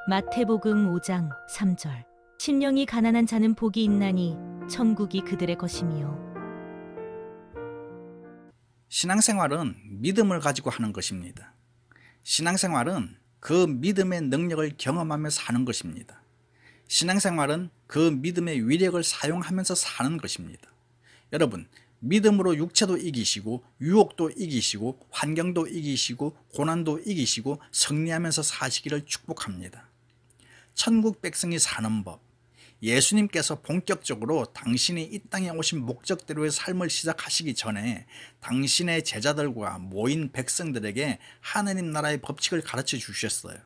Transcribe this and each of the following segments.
마태복음 5장 3절. 심령이 가난한 자는 복이 있나니 천국이 그들의 것이며. 신앙생활은 믿음을 가지고 하는 것입니다. 신앙생활은 그 믿음의 능력을 경험하며 사는 것입니다. 신앙생활은 그 믿음의 위력을 사용하면서 사는 것입니다. 여러분, 믿음으로 육체도 이기시고 유혹도 이기시고 환경도 이기시고 고난도 이기시고 승리하면서 사시기를 축복합니다. 천국 백성이 사는 법. 예수님께서 본격적으로 당신이 이 땅에 오신 목적대로의 삶을 시작하시기 전에 당신의 제자들과 모인 백성들에게 하느님 나라의 법칙을 가르쳐 주셨어요.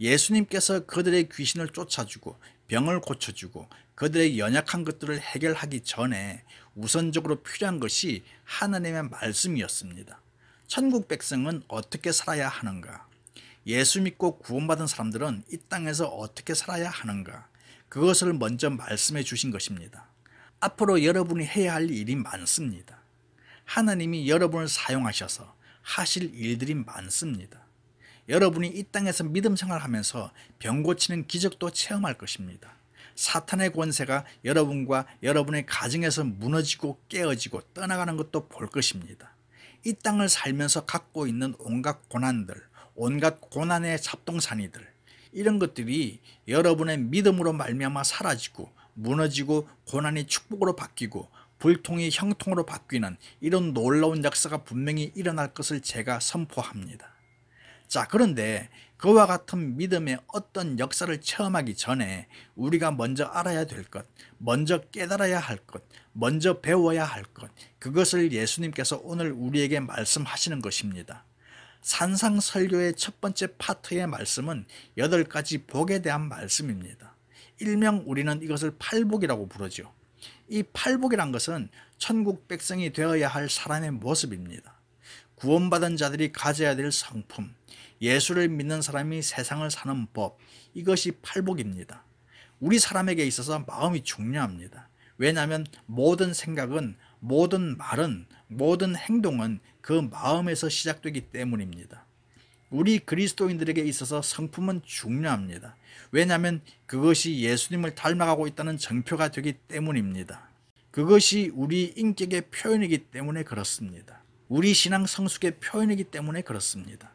예수님께서 그들의 귀신을 쫓아주고 병을 고쳐주고 그들의 연약한 것들을 해결하기 전에 우선적으로 필요한 것이 하나님의 말씀이었습니다. 천국 백성은 어떻게 살아야 하는가? 예수 믿고 구원받은 사람들은 이 땅에서 어떻게 살아야 하는가? 그것을 먼저 말씀해 주신 것입니다. 앞으로 여러분이 해야 할 일이 많습니다. 하나님이 여러분을 사용하셔서 하실 일들이 많습니다. 여러분이 이 땅에서 믿음 생활하면서 병 고치는 기적도 체험할 것입니다. 사탄의 권세가 여러분과 여러분의 가정에서 무너지고 깨어지고 떠나가는 것도 볼 것입니다. 이 땅을 살면서 갖고 있는 온갖 고난들, 온갖 고난의 잡동사니들, 이런 것들이 여러분의 믿음으로 말미암아 사라지고 무너지고 고난이 축복으로 바뀌고 불통이 형통으로 바뀌는 이런 놀라운 역사가 분명히 일어날 것을 제가 선포합니다. 자, 그런데 그와 같은 믿음의 어떤 역사를 체험하기 전에 우리가 먼저 알아야 될 것, 먼저 깨달아야 할 것, 먼저 배워야 할 것, 그것을 예수님께서 오늘 우리에게 말씀하시는 것입니다. 산상설교의 첫 번째 파트의 말씀은 8가지 복에 대한 말씀입니다. 일명 우리는 이것을 팔복이라고 부르죠. 이 팔복이란 것은 천국 백성이 되어야 할 사람의 모습입니다. 구원받은 자들이 가져야 될 성품, 예수를 믿는 사람이 세상을 사는 법, 이것이 팔복입니다. 우리 사람에게 있어서 마음이 중요합니다. 왜냐하면 모든 생각은, 모든 말은, 모든 행동은 그 마음에서 시작되기 때문입니다. 우리 그리스도인들에게 있어서 성품은 중요합니다. 왜냐하면 그것이 예수님을 닮아가고 있다는 증표가 되기 때문입니다. 그것이 우리 인격의 표현이기 때문에 그렇습니다. 우리 신앙 성숙의 표현이기 때문에 그렇습니다.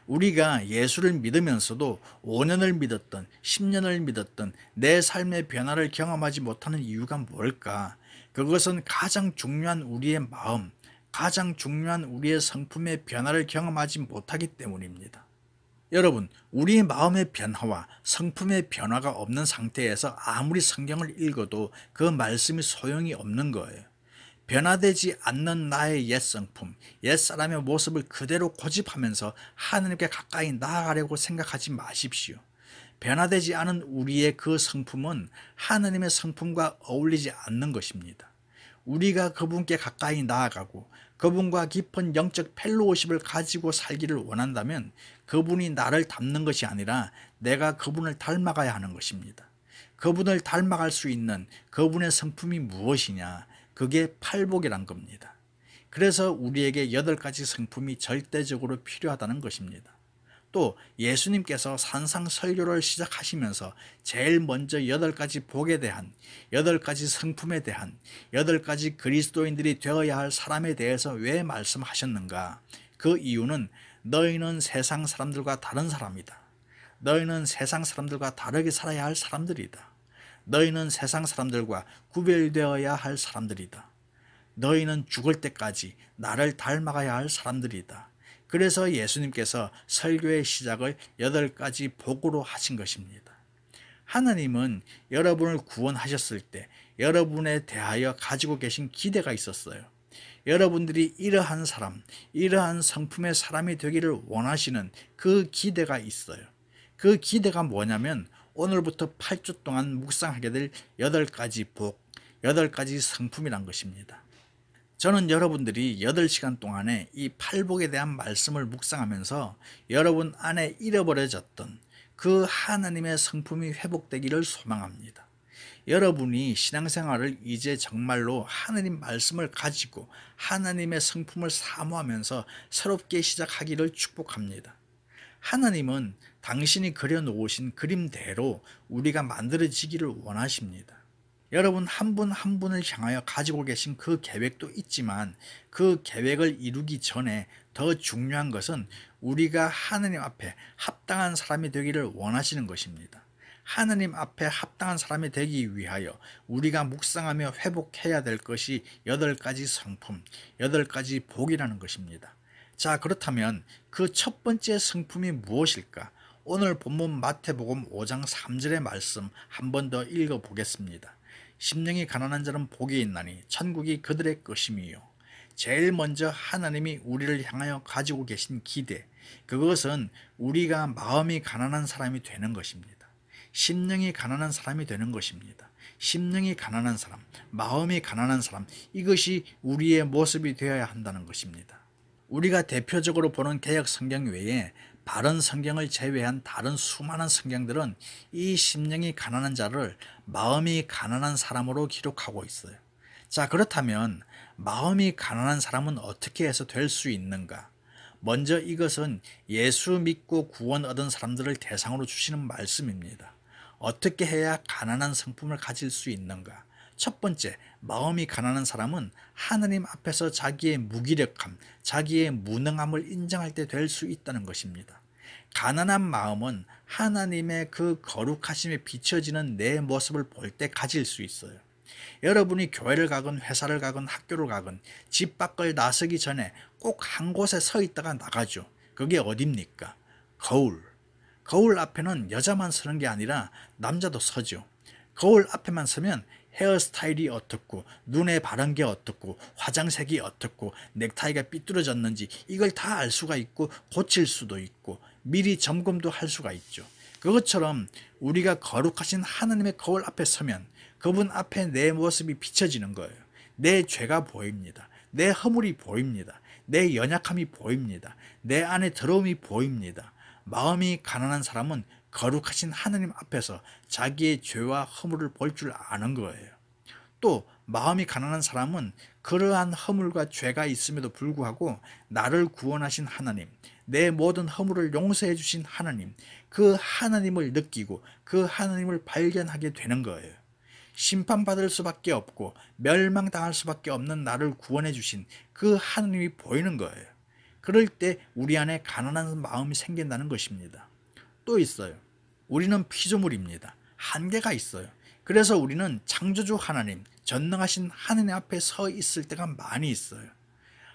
우리가 예수를 믿으면서도 5년을 믿었던 10년을 믿었던 내 삶의 변화를 경험하지 못하는 이유가 뭘까? 그것은 가장 중요한 우리의 마음, 가장 중요한 우리의 성품의 변화를 경험하지 못하기 때문입니다. 여러분, 우리의 마음의 변화와 성품의 변화가 없는 상태에서 아무리 성경을 읽어도 그 말씀이 소용이 없는 거예요. 변화되지 않는 나의 옛 성품, 옛 사람의 모습을 그대로 고집하면서 하나님께 가까이 나아가려고 생각하지 마십시오. 변화되지 않은 우리의 그 성품은 하나님의 성품과 어울리지 않는 것입니다. 우리가 그분께 가까이 나아가고 그분과 깊은 영적 펠로우십을 가지고 살기를 원한다면 그분이 나를 닮는 것이 아니라 내가 그분을 닮아가야 하는 것입니다. 그분을 닮아갈 수 있는 그분의 성품이 무엇이냐? 그게 팔복이란 겁니다. 그래서 우리에게 8가지 성품이 절대적으로 필요하다는 것입니다. 또 예수님께서 산상설교를 시작하시면서 제일 먼저 8가지 복에 대한, 8가지 성품에 대한, 8가지 그리스도인들이 되어야 할 사람에 대해서 왜 말씀하셨는가? 그 이유는 너희는 세상 사람들과 다른 사람이다. 너희는 세상 사람들과 다르게 살아야 할 사람들이다. 너희는 세상 사람들과 구별되어야 할 사람들이다. 너희는 죽을 때까지 나를 닮아가야 할 사람들이다. 그래서 예수님께서 설교의 시작을 8가지 복으로 하신 것입니다. 하나님은 여러분을 구원하셨을 때 여러분에 대하여 가지고 계신 기대가 있었어요. 여러분들이 이러한 사람, 이러한 성품의 사람이 되기를 원하시는 그 기대가 있어요. 그 기대가 뭐냐면 오늘부터 8주 동안 묵상하게 될 8가지 복, 8가지 성품이란 것입니다. 저는 여러분들이 8시간 동안에 이 팔복에 대한 말씀을 묵상하면서 여러분 안에 잃어버려졌던 그 하나님의 성품이 회복되기를 소망합니다. 여러분이 신앙생활을 이제 정말로 하나님 말씀을 가지고 하나님의 성품을 사모하면서 새롭게 시작하기를 축복합니다. 하나님은 당신이 그려놓으신 그림대로 우리가 만들어지기를 원하십니다. 여러분 한 분 한 분을 향하여 가지고 계신 그 계획도 있지만 그 계획을 이루기 전에 더 중요한 것은 우리가 하나님 앞에 합당한 사람이 되기를 원하시는 것입니다. 하나님 앞에 합당한 사람이 되기 위하여 우리가 묵상하며 회복해야 될 것이 8가지 성품, 8가지 복이라는 것입니다. 자, 그렇다면 그 첫 번째 성품이 무엇일까? 오늘 본문 마태복음 5장 3절의 말씀 한 번 더 읽어보겠습니다. 심령이 가난한 자는 복이 있나니 천국이 그들의 것임이요. 제일 먼저 하나님이 우리를 향하여 가지고 계신 기대, 그것은 우리가 마음이 가난한 사람이 되는 것입니다. 심령이 가난한 사람이 되는 것입니다. 심령이 가난한 사람, 마음이 가난한 사람, 이것이 우리의 모습이 되어야 한다는 것입니다. 우리가 대표적으로 보는 개역 성경 외에 바른 성경을 제외한 다른 수많은 성경들은 이 심령이 가난한 자를 마음이 가난한 사람으로 기록하고 있어요. 자, 그렇다면 마음이 가난한 사람은 어떻게 해서 될 수 있는가? 먼저 이것은 예수 믿고 구원 얻은 사람들을 대상으로 주시는 말씀입니다. 어떻게 해야 가난한 성품을 가질 수 있는가? 첫 번째, 마음이 가난한 사람은 하나님 앞에서 자기의 무기력함, 자기의 무능함을 인정할 때 될 수 있다는 것입니다. 가난한 마음은 하나님의 그 거룩하심에 비춰지는 내 모습을 볼 때 가질 수 있어요. 여러분이 교회를 가건 회사를 가건 학교를 가건 집 밖을 나서기 전에 꼭 한 곳에 서 있다가 나가죠. 그게 어딥니까? 거울 앞에는 여자만 서는 게 아니라 남자도 서죠. 거울 앞에만 서면 헤어스타일이 어떻고 눈에 바른 게 어떻고 화장색이 어떻고 넥타이가 삐뚤어졌는지 이걸 다 알 수가 있고 고칠 수도 있고 미리 점검도 할 수가 있죠. 그것처럼 우리가 거룩하신 하나님의 거울 앞에 서면 그분 앞에 내 모습이 비춰지는 거예요. 내 죄가 보입니다. 내 허물이 보입니다. 내 연약함이 보입니다. 내 안에 더러움이 보입니다. 마음이 가난한 사람은 거룩하신 하나님 앞에서 자기의 죄와 허물을 볼 줄 아는 거예요. 또 마음이 가난한 사람은 그러한 허물과 죄가 있음에도 불구하고 나를 구원하신 하나님, 내 모든 허물을 용서해 주신 하나님, 그 하나님을 느끼고 그 하나님을 발견하게 되는 거예요. 심판받을 수밖에 없고 멸망당할 수밖에 없는 나를 구원해 주신 그 하나님이 보이는 거예요. 그럴 때 우리 안에 가난한 마음이 생긴다는 것입니다. 또 있어요. 우리는 피조물입니다. 한계가 있어요. 그래서 우리는 창조주 하나님, 전능하신 하나님 앞에 서 있을 때가 많이 있어요.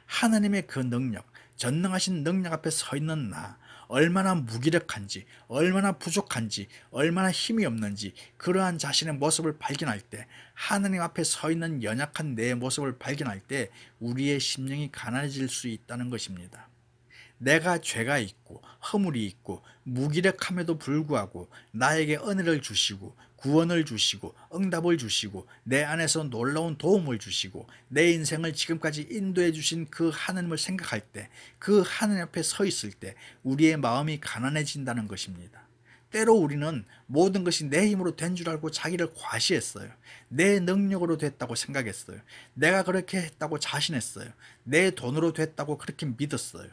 하나님의 그 능력, 전능하신 능력 앞에 서 있는 나, 얼마나 무기력한지, 얼마나 부족한지, 얼마나 힘이 없는지 그러한 자신의 모습을 발견할 때, 하나님 앞에 서 있는 연약한 내 모습을 발견할 때 우리의 심령이 가난해질 수 있다는 것입니다. 내가 죄가 있고 허물이 있고 무기력함에도 불구하고 나에게 은혜를 주시고 구원을 주시고 응답을 주시고 내 안에서 놀라운 도움을 주시고 내 인생을 지금까지 인도해 주신 그 하나님을 생각할 때, 그 하나님 앞에 서 있을 때 우리의 마음이 가난해진다는 것입니다. 때로 우리는 모든 것이 내 힘으로 된 줄 알고 자기를 과시했어요. 내 능력으로 됐다고 생각했어요. 내가 그렇게 했다고 자신했어요. 내 돈으로 됐다고 그렇게 믿었어요.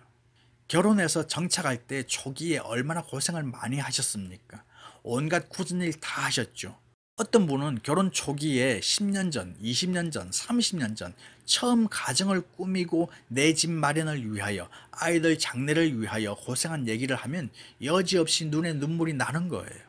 결혼해서 정착할 때 초기에 얼마나 고생을 많이 하셨습니까? 온갖 굳은 일 다 하셨죠. 어떤 분은 결혼 초기에 10년 전, 20년 전, 30년 전 처음 가정을 꾸미고 내 집 마련을 위하여 아이들 장래를 위하여 고생한 얘기를 하면 여지없이 눈에 눈물이 나는 거예요.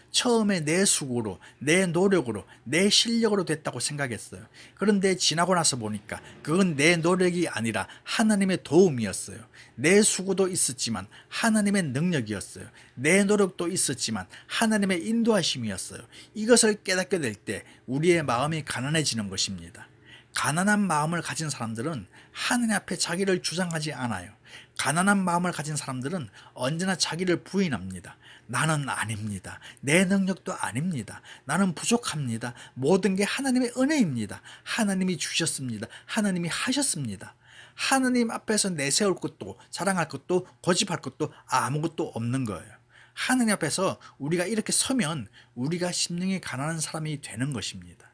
처음에 내 수고로, 내 노력으로, 내 실력으로 됐다고 생각했어요. 그런데 지나고 나서 보니까 그건 내 노력이 아니라 하나님의 도움이었어요. 내 수고도 있었지만 하나님의 능력이었어요. 내 노력도 있었지만 하나님의 인도하심이었어요. 이것을 깨닫게 될 때 우리의 마음이 가난해지는 것입니다. 가난한 마음을 가진 사람들은 하나님 앞에 자기를 주장하지 않아요. 가난한 마음을 가진 사람들은 언제나 자기를 부인합니다. 나는 아닙니다. 내 능력도 아닙니다. 나는 부족합니다. 모든 게 하나님의 은혜입니다. 하나님이 주셨습니다. 하나님이 하셨습니다. 하나님 앞에서 내세울 것도 자랑할 것도 고집할 것도 아무것도 없는 거예요. 하나님 앞에서 우리가 이렇게 서면 우리가 심령이 가난한 사람이 되는 것입니다.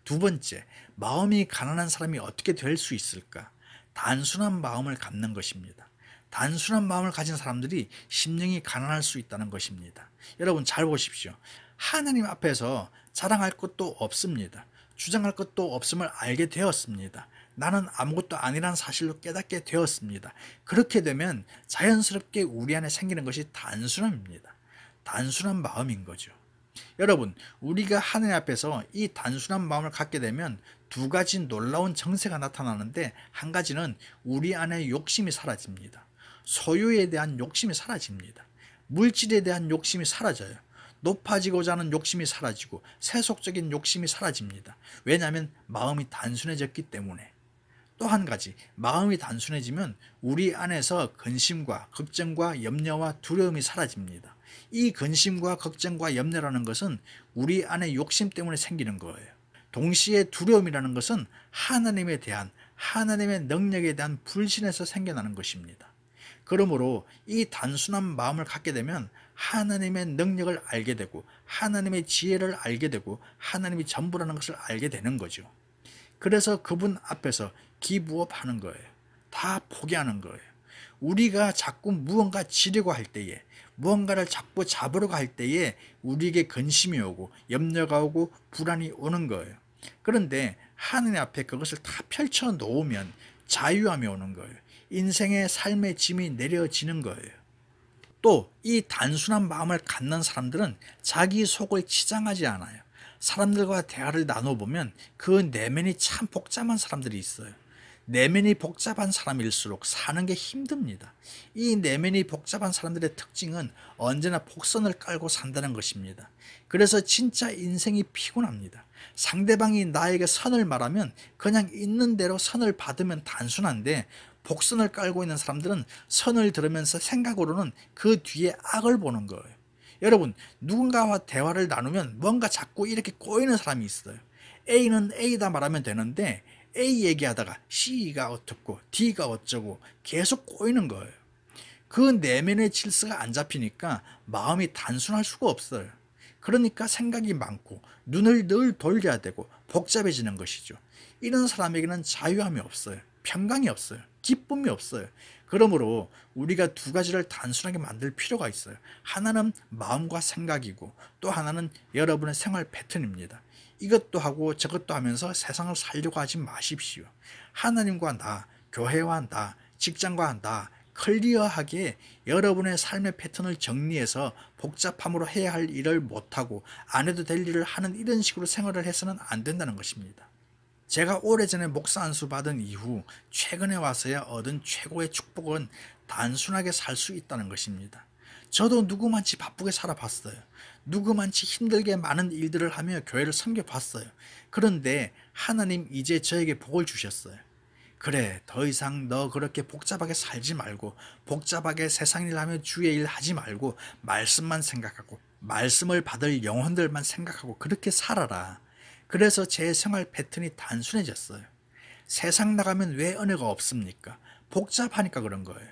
두 번째, 마음이 가난한 사람이 어떻게 될 수 있을까? 단순한 마음을 갖는 것입니다. 단순한 마음을 가진 사람들이 심령이 가난할 수 있다는 것입니다. 여러분 잘 보십시오. 하나님 앞에서 자랑할 것도 없습니다. 주장할 것도 없음을 알게 되었습니다. 나는 아무것도 아니란 사실로 깨닫게 되었습니다. 그렇게 되면 자연스럽게 우리 안에 생기는 것이 단순함입니다. 단순한 마음인 거죠. 여러분, 우리가 하나님 앞에서 이 단순한 마음을 갖게 되면 두 가지 놀라운 정세가 나타나는데, 한 가지는 우리 안에 욕심이 사라집니다. 소유에 대한 욕심이 사라집니다. 물질에 대한 욕심이 사라져요. 높아지고자 하는 욕심이 사라지고 세속적인 욕심이 사라집니다. 왜냐하면 마음이 단순해졌기 때문에. 또 한 가지, 마음이 단순해지면 우리 안에서 근심과 걱정과 염려와 두려움이 사라집니다. 이 근심과 걱정과 염려라는 것은 우리 안에 욕심 때문에 생기는 거예요. 동시에 두려움이라는 것은 하나님에 대한, 하나님의 능력에 대한 불신에서 생겨나는 것입니다. 그러므로 이 단순한 마음을 갖게 되면 하나님의 능력을 알게 되고 하나님의 지혜를 알게 되고 하나님이 전부라는 것을 알게 되는 거죠. 그래서 그분 앞에서 기부업하는 거예요. 다 포기하는 거예요. 우리가 자꾸 무언가 지려고 할 때에, 무언가를 자꾸 잡으려고 할 때에 우리에게 근심이 오고 염려가 오고 불안이 오는 거예요. 그런데 하느님 앞에 그것을 다 펼쳐 놓으면 자유함이 오는 거예요. 인생의 삶의 짐이 내려지는 거예요. 또 이 단순한 마음을 갖는 사람들은 자기 속을 치장하지 않아요. 사람들과 대화를 나눠보면 그 내면이 참 복잡한 사람들이 있어요. 내면이 복잡한 사람일수록 사는 게 힘듭니다. 이 내면이 복잡한 사람들의 특징은 언제나 복선을 깔고 산다는 것입니다. 그래서 진짜 인생이 피곤합니다. 상대방이 나에게 선을 말하면 그냥 있는 대로 선을 받으면 단순한데, 복선을 깔고 있는 사람들은 선을 들으면서 생각으로는 그 뒤에 악을 보는 거예요. 여러분, 누군가와 대화를 나누면 뭔가 자꾸 이렇게 꼬이는 사람이 있어요. A는 A다 말하면 되는데 A 얘기하다가 C가 어떻고 D가 어쩌고 계속 꼬이는 거예요. 그 내면의 질서가 안 잡히니까 마음이 단순할 수가 없어요. 그러니까 생각이 많고 눈을 늘 돌려야 되고 복잡해지는 것이죠. 이런 사람에게는 자유함이 없어요. 평강이 없어요. 기쁨이 없어요. 그러므로 우리가 두 가지를 단순하게 만들 필요가 있어요. 하나는 마음과 생각이고 또 하나는 여러분의 생활 패턴입니다. 이것도 하고 저것도 하면서 세상을 살려고 하지 마십시오. 하나님과 나, 교회와 나, 직장과 나 클리어하게 여러분의 삶의 패턴을 정리해서 복잡함으로 해야 할 일을 못하고 안 해도 될 일을 하는 이런 식으로 생활을 해서는 안 된다는 것입니다. 제가 오래전에 목사 안수 받은 이후 최근에 와서야 얻은 최고의 축복은 단순하게 살 수 있다는 것입니다. 저도 누구만치 바쁘게 살아봤어요. 누구만치 힘들게 많은 일들을 하며 교회를 섬겨봤어요. 그런데 하나님 이제 저에게 복을 주셨어요. 그래, 더 이상 너 그렇게 복잡하게 살지 말고 복잡하게 세상 일 하며 주의 일 하지 말고 말씀만 생각하고 말씀을 받을 영혼들만 생각하고 그렇게 살아라. 그래서 제 생활 패턴이 단순해졌어요. 세상 나가면 왜 은혜가 없습니까? 복잡하니까 그런 거예요.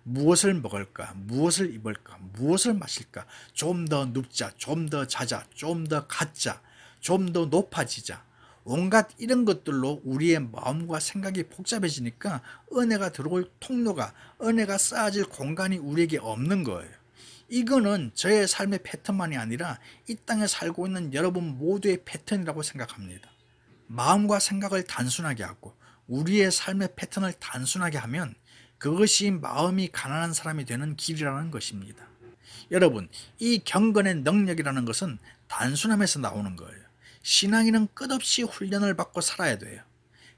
무엇을 먹을까? 무엇을 입을까? 무엇을 마실까? 좀 더 눕자, 좀 더 자자, 좀 더 갖자, 좀 더 높아지자. 온갖 이런 것들로 우리의 마음과 생각이 복잡해지니까 은혜가 들어올 통로가, 은혜가 쌓아질 공간이 우리에게 없는 거예요. 이거는 저의 삶의 패턴만이 아니라 이 땅에 살고 있는 여러분 모두의 패턴이라고 생각합니다. 마음과 생각을 단순하게 하고 우리의 삶의 패턴을 단순하게 하면 그것이 마음이 가난한 사람이 되는 길이라는 것입니다. 여러분, 이 경건의 능력이라는 것은 단순함에서 나오는 거예요. 신앙인은 끝없이 훈련을 받고 살아야 돼요.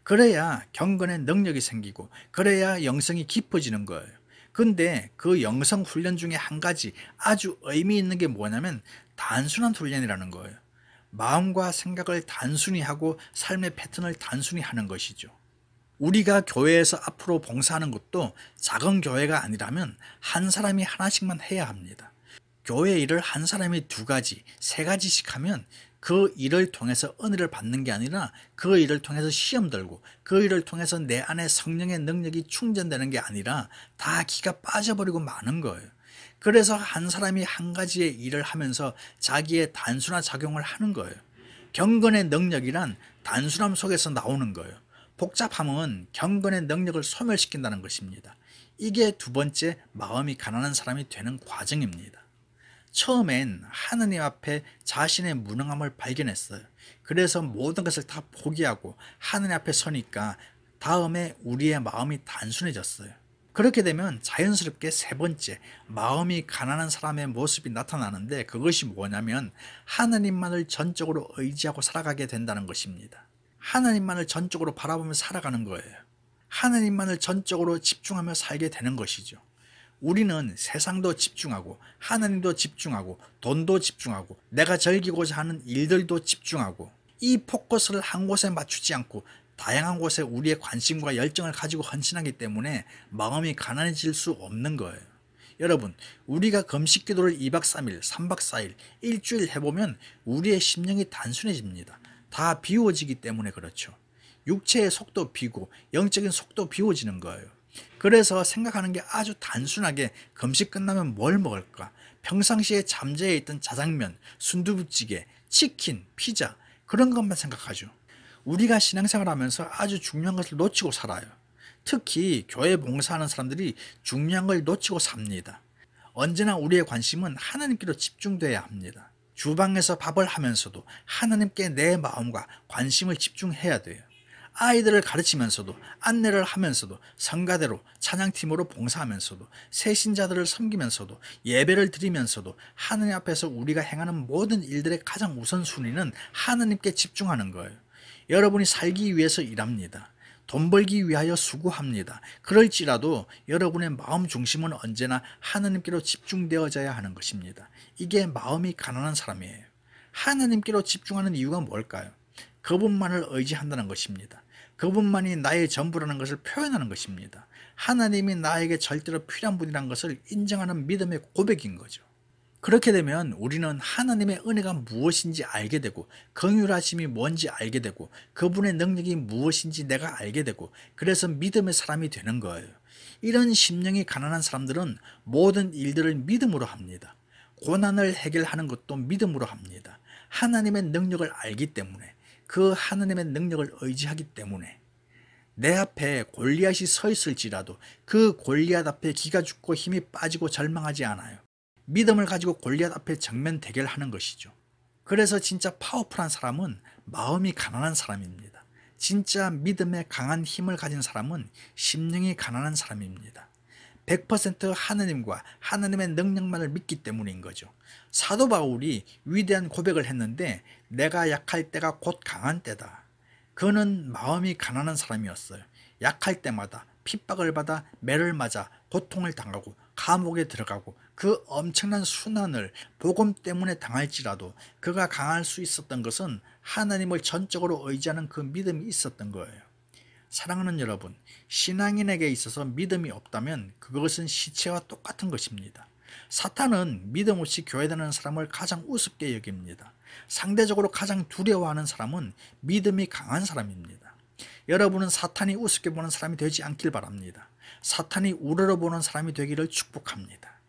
그래야 경건의 능력이 생기고 그래야 영성이 깊어지는 거예요. 근데 그 영성 훈련 중에 한 가지 아주 의미 있는 게 뭐냐면 단순한 훈련이라는 거예요. 마음과 생각을 단순히 하고 삶의 패턴을 단순히 하는 것이죠. 우리가 교회에서 앞으로 봉사하는 것도 작은 교회가 아니라면 한 사람이 하나씩만 해야 합니다. 교회 일을 한 사람이 두 가지, 세 가지씩 하면 그 일을 통해서 은혜를 받는 게 아니라 그 일을 통해서 시험 들고 그 일을 통해서 내 안에 성령의 능력이 충전되는 게 아니라 다 기가 빠져버리고 마는 거예요. 그래서 한 사람이 한 가지의 일을 하면서 자기의 단순한 작용을 하는 거예요. 경건의 능력이란 단순함 속에서 나오는 거예요. 복잡함은 경건의 능력을 소멸시킨다는 것입니다. 이게 두 번째 마음이 가난한 사람이 되는 과정입니다. 처음엔 하느님 앞에 자신의 무능함을 발견했어요. 그래서 모든 것을 다 포기하고 하느님 앞에 서니까 다음에 우리의 마음이 단순해졌어요. 그렇게 되면 자연스럽게 세 번째 마음이 가난한 사람의 모습이 나타나는데, 그것이 뭐냐면 하느님만을 전적으로 의지하고 살아가게 된다는 것입니다. 하나님만을 전적으로 바라보며 살아가는 거예요. 하나님만을 전적으로 집중하며 살게 되는 것이죠. 우리는 세상도 집중하고 하나님도 집중하고 돈도 집중하고 내가 즐기고자 하는 일들도 집중하고, 이 포커스를 한 곳에 맞추지 않고 다양한 곳에 우리의 관심과 열정을 가지고 헌신하기 때문에 마음이 가난해질 수 없는 거예요. 여러분, 우리가 금식 기도를 2박 3일, 3박 4일, 일주일 해보면 우리의 심령이 단순해집니다. 다 비워지기 때문에 그렇죠. 육체의 속도 비고 영적인 속도 비워지는 거예요. 그래서 생각하는 게 아주 단순하게 금식 끝나면 뭘 먹을까? 평상시에 잠재해 있던 자장면, 순두부찌개, 치킨, 피자, 그런 것만 생각하죠. 우리가 신앙생활 하면서 아주 중요한 것을 놓치고 살아요. 특히 교회 봉사하는 사람들이 중요한 걸 놓치고 삽니다. 언제나 우리의 관심은 하나님께로 집중돼야 합니다. 주방에서 밥을 하면서도 하나님께 내 마음과 관심을 집중해야 돼요. 아이들을 가르치면서도, 안내를 하면서도, 성가대로 찬양팀으로 봉사하면서도, 새신자들을 섬기면서도, 예배를 드리면서도 하나님 앞에서 우리가 행하는 모든 일들의 가장 우선순위는 하나님께 집중하는 거예요. 여러분이 살기 위해서 일합니다. 돈 벌기 위하여 수고합니다. 그럴지라도 여러분의 마음 중심은 언제나 하나님께로 집중되어져야 하는 것입니다. 이게 마음이 가난한 사람이에요. 하나님께로 집중하는 이유가 뭘까요? 그분만을 의지한다는 것입니다. 그분만이 나의 전부라는 것을 표현하는 것입니다. 하나님이 나에게 절대로 필요한 분이라는 것을 인정하는 믿음의 고백인 거죠. 그렇게 되면 우리는 하나님의 은혜가 무엇인지 알게 되고, 긍휼하심이 뭔지 알게 되고, 그분의 능력이 무엇인지 내가 알게 되고, 그래서 믿음의 사람이 되는 거예요. 이런 심령이 가난한 사람들은 모든 일들을 믿음으로 합니다. 고난을 해결하는 것도 믿음으로 합니다. 하나님의 능력을 알기 때문에, 그 하나님의 능력을 의지하기 때문에 내 앞에 골리앗이 서 있을지라도 그 골리앗 앞에 기가 죽고 힘이 빠지고 절망하지 않아요. 믿음을 가지고 골리앗 앞에 정면 대결하는 것이죠. 그래서 진짜 파워풀한 사람은 마음이 가난한 사람입니다. 진짜 믿음에 강한 힘을 가진 사람은 심령이 가난한 사람입니다. 100% 하느님과 하느님의 능력만을 믿기 때문인 거죠. 사도 바울이 위대한 고백을 했는데, 내가 약할 때가 곧 강한 때다. 그는 마음이 가난한 사람이었어요. 약할 때마다 핍박을 받아 매를 맞아 고통을 당하고 감옥에 들어가고 그 엄청난 순환을 복음 때문에 당할지라도 그가 강할 수 있었던 것은 하나님을 전적으로 의지하는 그 믿음이 있었던 거예요. 사랑하는 여러분, 신앙인에게 있어서 믿음이 없다면 그것은 시체와 똑같은 것입니다. 사탄은 믿음 없이 교회 다니는 사람을 가장 우습게 여깁니다. 상대적으로 가장 두려워하는 사람은 믿음이 강한 사람입니다. 여러분은 사탄이 우습게 보는 사람이 되지 않길 바랍니다. 사탄이 우러러보는 사람이 되기를 축복합니다.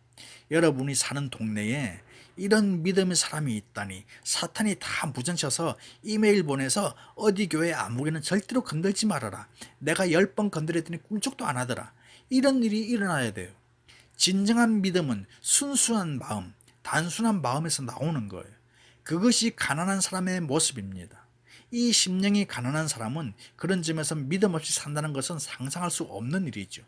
여러분이 사는 동네에 이런 믿음의 사람이 있다니, 사탄이 다 무전쳐서 이메일 보내서 어디 교회 아무개는 절대로 건들지 말아라, 내가 10번 건드렸더니 꿈쩍도 안 하더라, 이런 일이 일어나야 돼요. 진정한 믿음은 순수한 마음, 단순한 마음에서 나오는 거예요. 그것이 가난한 사람의 모습입니다. 이 심령이 가난한 사람은 그런 점에서 믿음 없이 산다는 것은 상상할 수 없는 일이죠.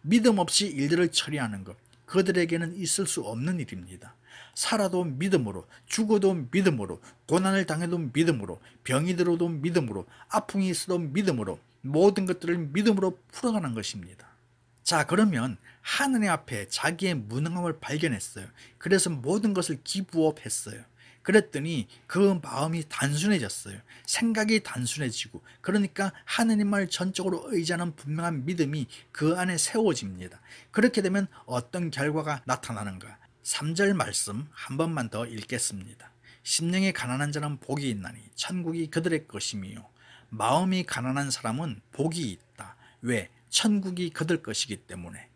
믿음 없이 일들을 처리하는 것, 그들에게는 있을 수 없는 일입니다. 살아도 믿음으로, 죽어도 믿음으로, 고난을 당해도 믿음으로, 병이 들어도 믿음으로, 아픔이 있어도 믿음으로, 모든 것들을 믿음으로 풀어가는 것입니다. 자, 그러면 하느님 앞에 자기의 무능함을 발견했어요. 그래서 모든 것을 기부업했어요. 그랬더니 그 마음이 단순해졌어요. 생각이 단순해지고, 그러니까 하느님을 전적으로 의지하는 분명한 믿음이 그 안에 세워집니다. 그렇게 되면 어떤 결과가 나타나는가? 3절 말씀 한 번만 더 읽겠습니다. 심령이 가난한 자는 복이 있나니 천국이 그들의 것이며, 마음이 가난한 사람은 복이 있다. 왜? 천국이 그들 것이기 때문에.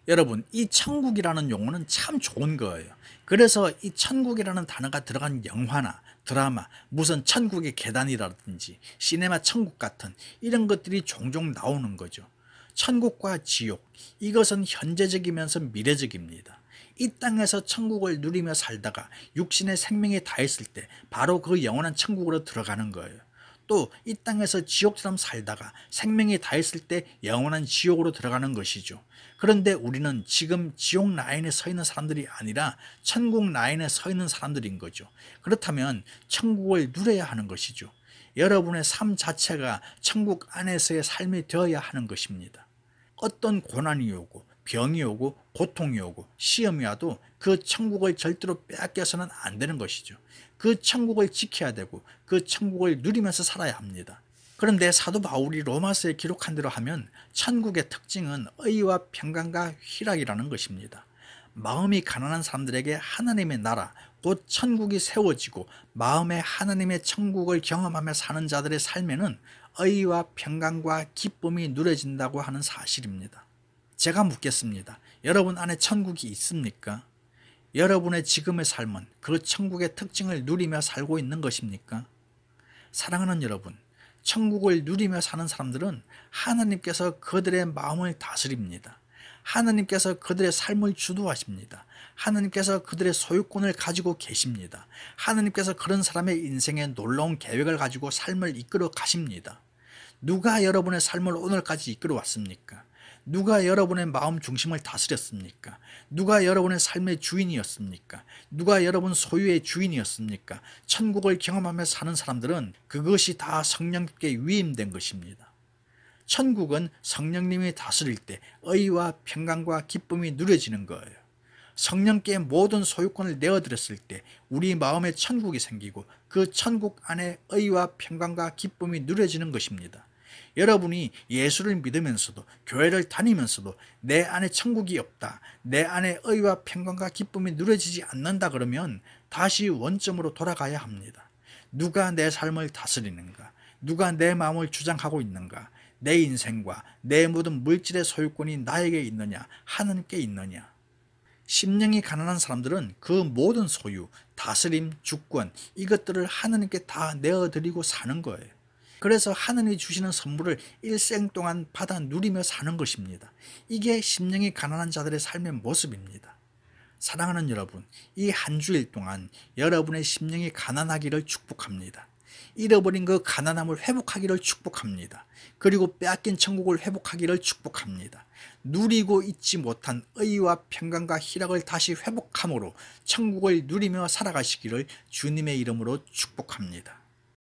여러분, 이 천국이라는 용어는 참 좋은 거예요. 그래서 이 천국이라는 단어가 들어간 영화나 드라마, 무슨 천국의 계단이라든지 시네마 천국 같은 이런 것들이 종종 나오는 거죠. 천국과 지옥, 이것은 현재적이면서 미래적입니다. 이 땅에서 천국을 누리며 살다가 육신의 생명이 다했을 때 바로 그 영원한 천국으로 들어가는 거예요. 또 이 땅에서 지옥처럼 살다가 생명이 다했을 때 영원한 지옥으로 들어가는 것이죠. 그런데 우리는 지금 지옥 라인에 서 있는 사람들이 아니라 천국 라인에 서 있는 사람들인 거죠. 그렇다면 천국을 누려야 하는 것이죠. 여러분의 삶 자체가 천국 안에서의 삶이 되어야 하는 것입니다. 어떤 고난이 오고 병이 오고 고통이 오고 시험이 와도 그 천국을 절대로 빼앗겨서는 안 되는 것이죠. 그 천국을 지켜야 되고 그 천국을 누리면서 살아야 합니다. 그런데 사도 바울이 로마서에 기록한 대로 하면 천국의 특징은 의와 평강과 희락이라는 것입니다. 마음이 가난한 사람들에게 하나님의 나라, 곧 천국이 세워지고 마음에 하나님의 천국을 경험하며 사는 자들의 삶에는 의와 평강과 기쁨이 누려진다고 하는 사실입니다. 제가 묻겠습니다. 여러분 안에 천국이 있습니까? 여러분의 지금의 삶은 그 천국의 특징을 누리며 살고 있는 것입니까? 사랑하는 여러분, 천국을 누리며 사는 사람들은 하나님께서 그들의 마음을 다스립니다. 하나님께서 그들의 삶을 주도하십니다. 하나님께서 그들의 소유권을 가지고 계십니다. 하나님께서 그런 사람의 인생에 놀라운 계획을 가지고 삶을 이끌어 가십니다. 누가 여러분의 삶을 오늘까지 이끌어 왔습니까? 누가 여러분의 마음 중심을 다스렸습니까? 누가 여러분의 삶의 주인이었습니까? 누가 여러분 소유의 주인이었습니까? 천국을 경험하며 사는 사람들은 그것이 다 성령님께 위임된 것입니다. 천국은 성령님이 다스릴 때 의와 평강과 기쁨이 누려지는 거예요. 성령께 모든 소유권을 내어드렸을 때 우리 마음에 천국이 생기고 그 천국 안에 의와 평강과 기쁨이 누려지는 것입니다. 여러분이 예수를 믿으면서도 교회를 다니면서도 내 안에 천국이 없다, 내 안에 의와 평강과 기쁨이 누려지지 않는다 그러면 다시 원점으로 돌아가야 합니다. 누가 내 삶을 다스리는가? 누가 내 마음을 주장하고 있는가? 내 인생과 내 모든 물질의 소유권이 나에게 있느냐? 하나님께 있느냐? 심령이 가난한 사람들은 그 모든 소유, 다스림, 주권 이것들을 하나님께 다 내어드리고 사는 거예요. 그래서 하나님이 주시는 선물을 일생 동안 받아 누리며 사는 것입니다. 이게 심령이 가난한 자들의 삶의 모습입니다. 사랑하는 여러분, 이 한 주일 동안 여러분의 심령이 가난하기를 축복합니다. 잃어버린 그 가난함을 회복하기를 축복합니다. 그리고 빼앗긴 천국을 회복하기를 축복합니다. 누리고 있지 못한 의와 평강과 희락을 다시 회복함으로 천국을 누리며 살아가시기를 주님의 이름으로 축복합니다.